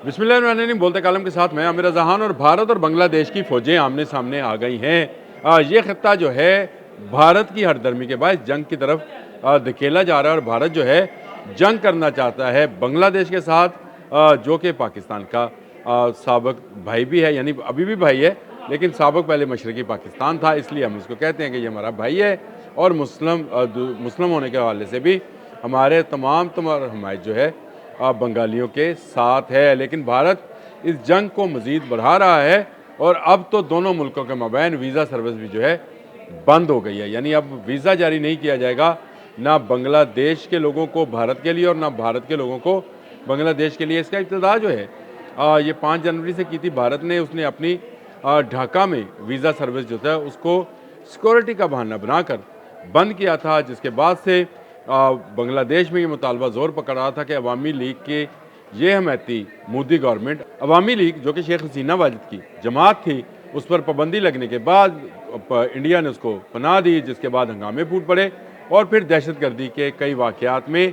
बिस्मिल्लाहिर्रहमानिर्रहीम। बोलते कालम के साथ मैं आमिर जहान। और भारत और बांग्लादेश की फ़ौजें आमने सामने आ गई हैं। ये ख़ित्ता जो है भारत की हरदर्मी के बायस जंग की तरफ धकेला जा रहा है और भारत जो है जंग करना चाहता है बांग्लादेश के साथ, जो कि पाकिस्तान का साबिक़ भाई भी है, यानी अभी भी भाई है, लेकिन साबिक़ पहले मशरक़ी पाकिस्तान था, इसलिए हम इसको कहते हैं कि ये हमारा भाई है। और मुस्लिम होने के हवाले से भी हमारे तमाम हमायत जो है बंगालियों के साथ है। लेकिन भारत इस जंग को मज़ीद बढ़ा रहा है और अब तो दोनों मुल्कों के मबैन वीज़ा सर्विस भी जो है बंद हो गई है, यानी अब वीज़ा जारी नहीं किया जाएगा, ना बांग्लादेश के लोगों को भारत के लिए और ना भारत के लोगों को बांग्लादेश के लिए। इसका इब्तिदा जो है ये 5 जनवरी से की थी भारत ने। उसने अपनी ढाका में वीज़ा सर्विस जो था उसको सिक्योरिटी का बहाना बनाकर बंद किया था, जिसके बाद से बांग्लादेश में ये मुतालबा ज़ोर पकड़ रहा था कि अवामी लीग के ये हमायती मोदी गवर्नमेंट, अवामी लीग जो कि शेख हसीना वाजिद की जमात थी, उस पर पाबंदी लगने के बाद इंडिया ने उसको पनाह दी, जिसके बाद हंगामे फूट पड़े और फिर दहशतगर्दी के कई वाक़यात में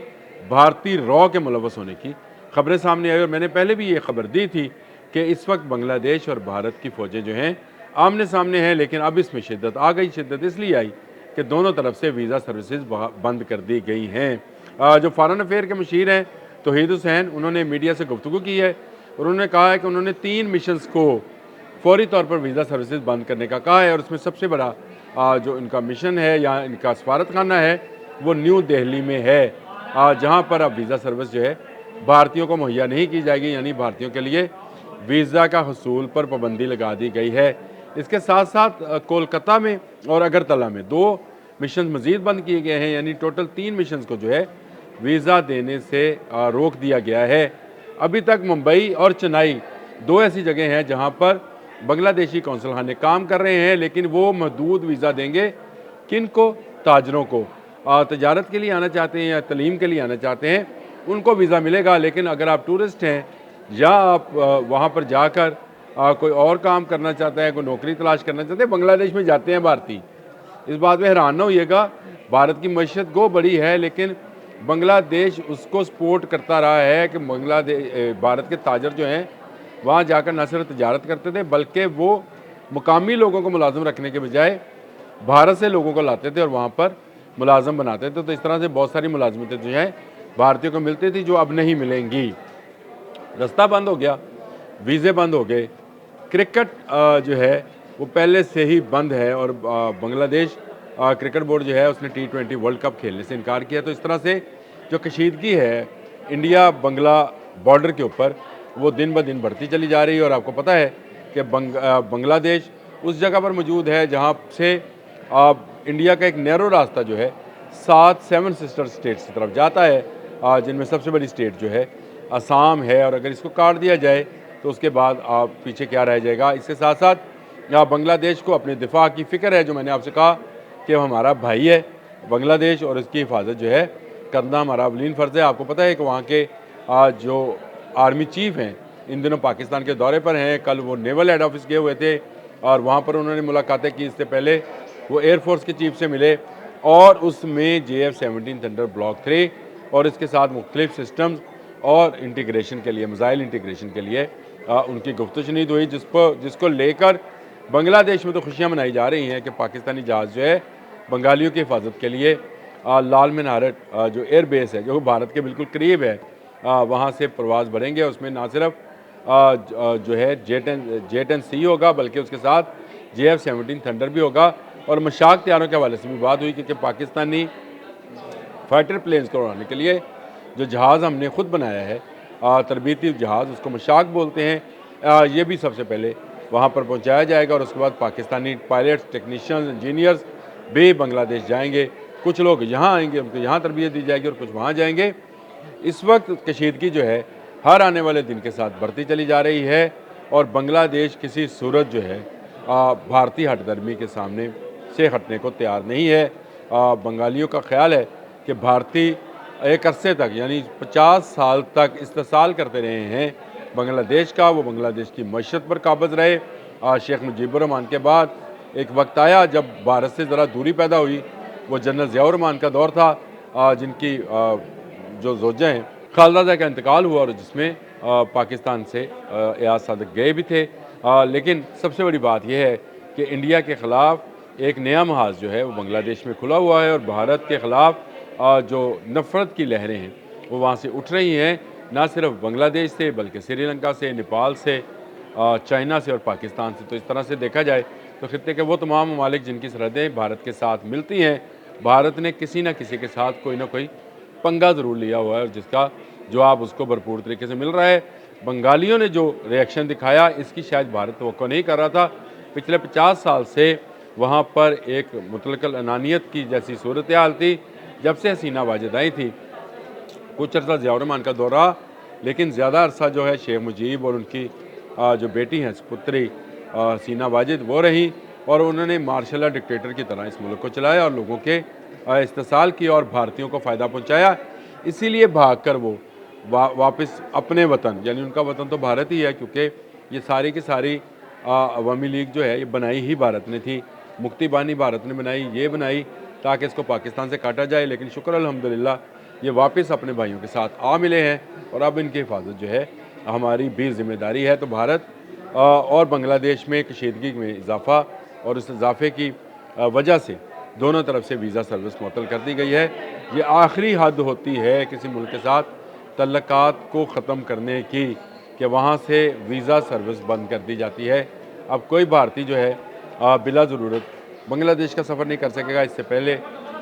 भारतीय रॉ के मुलव्वस होने की खबरें सामने आई। और मैंने पहले भी ये खबर दी थी कि इस वक्त बांग्लादेश और भारत की फ़ौजें जो हैं आमने सामने हैं, लेकिन अब इसमें शिद्दत आ गई। शिद्दत इसलिए आई कि दोनों तरफ से वीज़ा सर्विसेज बंद कर दी गई हैं। जो फ़ॉरेन अफेयर के मुशीर हैं तौहीद हुसैन, उन्होंने मीडिया से गुफ्तगू की है और उन्होंने कहा है कि उन्होंने 3 मिशंस को फौरी तौर पर वीज़ा सर्विसेज बंद करने का कहा है। और उसमें सबसे बड़ा जो इनका मिशन है या इनका सफारतखाना है वो न्यू दिल्ली में है, जहाँ पर अब वीज़ा सर्विस जो है भारतीयों को मुहैया नहीं की जाएगी, यानी भारतीयों के लिए वीज़ा का हसूल पर पाबंदी लगा दी गई है। इसके साथ साथ कोलकाता में और अगरतला में 2 मिशन मज़ीद बंद किए गए हैं, यानी टोटल 3 मिशन को जो है वीज़ा देने से रोक दिया गया है। अभी तक मुंबई और चेन्नई 2 ऐसी जगह हैं जहां पर बांग्लादेशी कौंसल खाने काम कर रहे हैं, लेकिन वो महदूद वीज़ा देंगे किन को? ताजरों को। तजारत के लिए आना चाहते हैं या तलीम के लिए आना चाहते हैं उनको वीज़ा मिलेगा, लेकिन अगर आप टूरिस्ट हैं या आप वहाँ पर जाकर कोई और काम करना चाहते हैं, कोई नौकरी तलाश करना चाहते हैं, बांग्लादेश में जाते हैं भारतीय, इस बात में हैरान न होइएगा। भारत की मईशत गो बड़ी है, लेकिन बांग्लादेश उसको सपोर्ट करता रहा है कि भारत के ताजर जो हैं वहाँ जाकर न सिर्फ तजारत करते थे, बल्कि वो मुकामी लोगों को मुलाजिम रखने के बजाय भारत से लोगों को लाते थे और वहाँ पर मुलाजिम बनाते थे। तो इस तरह से बहुत सारी मुलाजमतें जो हैं भारतीयों को मिलती थी, जो अब नहीं मिलेंगी। रास्ता बंद हो गया, वीज़े बंद हो गए। क्रिकेट जो है वो पहले से ही बंद है और बांग्लादेश क्रिकेट बोर्ड जो है उसने T20 वर्ल्ड कप खेलने से इनकार किया। तो इस तरह से जो कशीदगी है इंडिया बंगला बॉर्डर के ऊपर वो दिन ब दिन बढ़ती चली जा रही है। और आपको पता है कि बांग्लादेश उस जगह पर मौजूद है जहाँ से इंडिया का एक नैरो रास्ता जो है 7 सिस्टर स्टेट्स की तरफ जाता है, जिनमें सबसे बड़ी स्टेट जो है असम है। और अगर इसको काट दिया जाए तो उसके बाद पीछे क्या रह जाएगा। इसके साथ साथ बांग्लादेश को अपने दिफा की फ़िक्र है, जो मैंने आपसे कहा कि हमारा भाई है बांग्लादेश और इसकी हिफाजत जो है करना हमारा अवलीन फ़र्ज़ है। आपको पता है कि वहाँ के जो आर्मी चीफ़ हैं इन दिनों पाकिस्तान के दौरे पर हैं। कल वो नेवल हेड ऑफिस गए हुए थे और वहाँ पर उन्होंने मुलाकातें की। इससे पहले वो एयरफोर्स के चीफ से मिले और उसमें JF-17 थंडर ब्लॉक 3 और इसके साथ मुख्तलिफ सिस्टम्स और इंटीग्रेशन के लिए, मिसाइल इंटीग्रेशन के लिए उनकी गुफ्तशनीद हुई, जिसको लेकर बांग्लादेश में तो खुशियाँ मनाई जा रही हैं कि पाकिस्तानी जहाज़ जो है बंगालियों की हिफाजत के लिए लाल मीनारत जो एयर बेस है जो भारत के बिल्कुल करीब है, वहाँ से प्रवास बढ़ेंगे। उसमें ना सिर्फ जो है J-10C होगा, बल्कि उसके साथ JF-17 थंडर भी होगा। और मशाक तैयारों के हवाले से भी बात हुई, क्योंकि पाकिस्तानी फाइटर प्लेन्स को उड़ाने के लिए जो जहाज़ हमने ख़ुद बनाया है, तरबीती जहाज़, उसको मशाक बोलते हैं, ये भी सबसे पहले वहाँ पर पहुँचाया जाएगा। और उसके बाद पाकिस्तानी पायलट्स, टेक्नीशियंस, इंजीनियर्स भी बांग्लादेश जाएंगे। कुछ लोग यहाँ आएंगे, उनको यहाँ तरबियत दी जाएगी और कुछ वहाँ जाएंगे। इस वक्त कशीदगी जो है हर आने वाले दिन के साथ बढ़ती चली जा रही है और बांग्लादेश किसी सूरत जो है भारतीय हटदर्मी के सामने से हटने को तैयार नहीं है। बंगालियों का ख्याल है कि भारतीय एक अरसे तक, यानी 50 साल तक इस्तेसाल करते रहे हैं बांग्लादेश का, वो बांग्लादेश की मईशत पर काबज़ रहे। शेख मुजीबुर रहमान के बाद एक वक्त आया जब भारत से ज़रा दूरी पैदा हुई, वो जनरल ज़ियाउर रहमान का दौर था, जिनकी जो ज़ौजा हैं खालदा ज़िया का इंतकाल हुआ और जिसमें पाकिस्तान से एयाज सादिक गए भी थे। लेकिन सबसे बड़ी बात यह है कि इंडिया के ख़िलाफ़ एक नया महाज जो है वो बांग्लादेश में खुला हुआ है और भारत के ख़िलाफ़ जो नफ़रत की लहरें हैं वो वहाँ से उठ रही हैं, ना सिर्फ बांग्लादेश से बल्कि श्रीलंका से, नेपाल से, चाइना से और पाकिस्तान से। तो इस तरह से देखा जाए तो खित्ते के वो तमाम ममालिक जिनकी सरहदें भारत के साथ मिलती हैं, भारत ने किसी न किसी के साथ कोई ना कोई पंगा ज़रूर लिया हुआ है और जिसका जवाब उसको भरपूर तरीके से मिल रहा है। बंगालियों ने जो रिएक्शन दिखाया इसकी शायद भारत तवक्को नहीं कर रहा था। पिछले 50 साल से वहाँ पर एक मुतलकल अनानियत की जैसी सूरत हाल थी। जब से हसीना वाजिद आई थी, कुछ अर्सा ज़ियाउर रहमान का दौरा, लेकिन ज़्यादा अरसा जो है शेख मुजीब और उनकी जो बेटी हैं पुत्री हसीना वाजिद वो रहीं और उन्होंने मार्शल लॉ डिक्टेटर की तरह इस मुल्क को चलाया और लोगों के इस्तेसाल किया और भारतीयों को फ़ायदा पहुँचाया। इसीलिए भाग कर वो वापस अपने वतन, यानी उनका वतन तो भारत ही है, क्योंकि ये सारी की सारी अवामी लीग जो है ये बनाई ही भारत ने थी, मुक्ति बानी भारत ने बनाई, ये बनाई ताकि इसको पाकिस्तान से काटा जाए। लेकिन शुक्र अल्हम्दुलिल्लाह ये वापस अपने भाइयों के साथ आ मिले हैं और अब इनकी हिफाजत जो है हमारी भी जिम्मेदारी है। तो भारत और बांग्लादेश में कशीदगी में इजाफ़ा और उस इजाफे की वजह से दोनों तरफ से वीज़ा सर्विस मुअत्तल कर दी गई है। ये आखिरी हद होती है किसी मुल्क के साथ तल्लुकात को ख़त्म करने की कि वहाँ से वीज़ा सर्विस बंद कर दी जाती है। अब कोई भारतीय जो है बिला ज़रूरत बांग्लादेश का सफ़र नहीं कर सकेगा। इससे पहले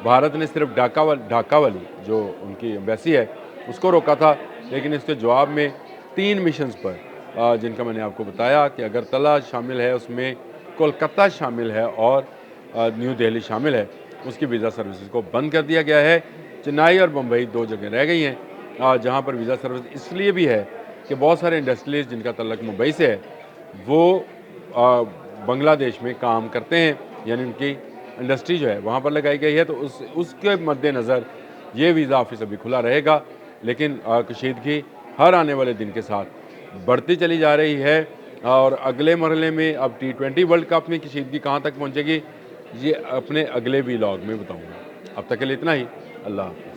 भारत ने सिर्फ ढाका वाली जो उनकी एम्बेसी है उसको रोका था, लेकिन इसके जवाब में 3 मिशंस पर जिनका मैंने आपको बताया कि अगरतला शामिल है, उसमें कोलकाता शामिल है और न्यू दिल्ली शामिल है, उसकी वीज़ा सर्विसेज को बंद कर दिया गया है। चेन्नई और मुंबई 2 जगह रह गई हैं जहाँ पर वीज़ा सर्विस इसलिए भी है कि बहुत सारे इंडस्ट्रीज जिनका तल्लक मुंबई से है वो बांग्लादेश में काम करते हैं, यानी उनकी इंडस्ट्री जो है वहाँ पर लगाई गई है। तो उसके मद्देनज़र ये वीज़ा ऑफिस अभी खुला रहेगा, लेकिन कशीदगी हर आने वाले दिन के साथ बढ़ती चली जा रही है और अगले मरहले में अब T20 वर्ल्ड कप में कशीदगी कहाँ तक पहुँचेगी ये अपने अगले व्लॉग में बताऊँगा। अब तक के लिए इतना ही। अल्लाह हाफ़िज़।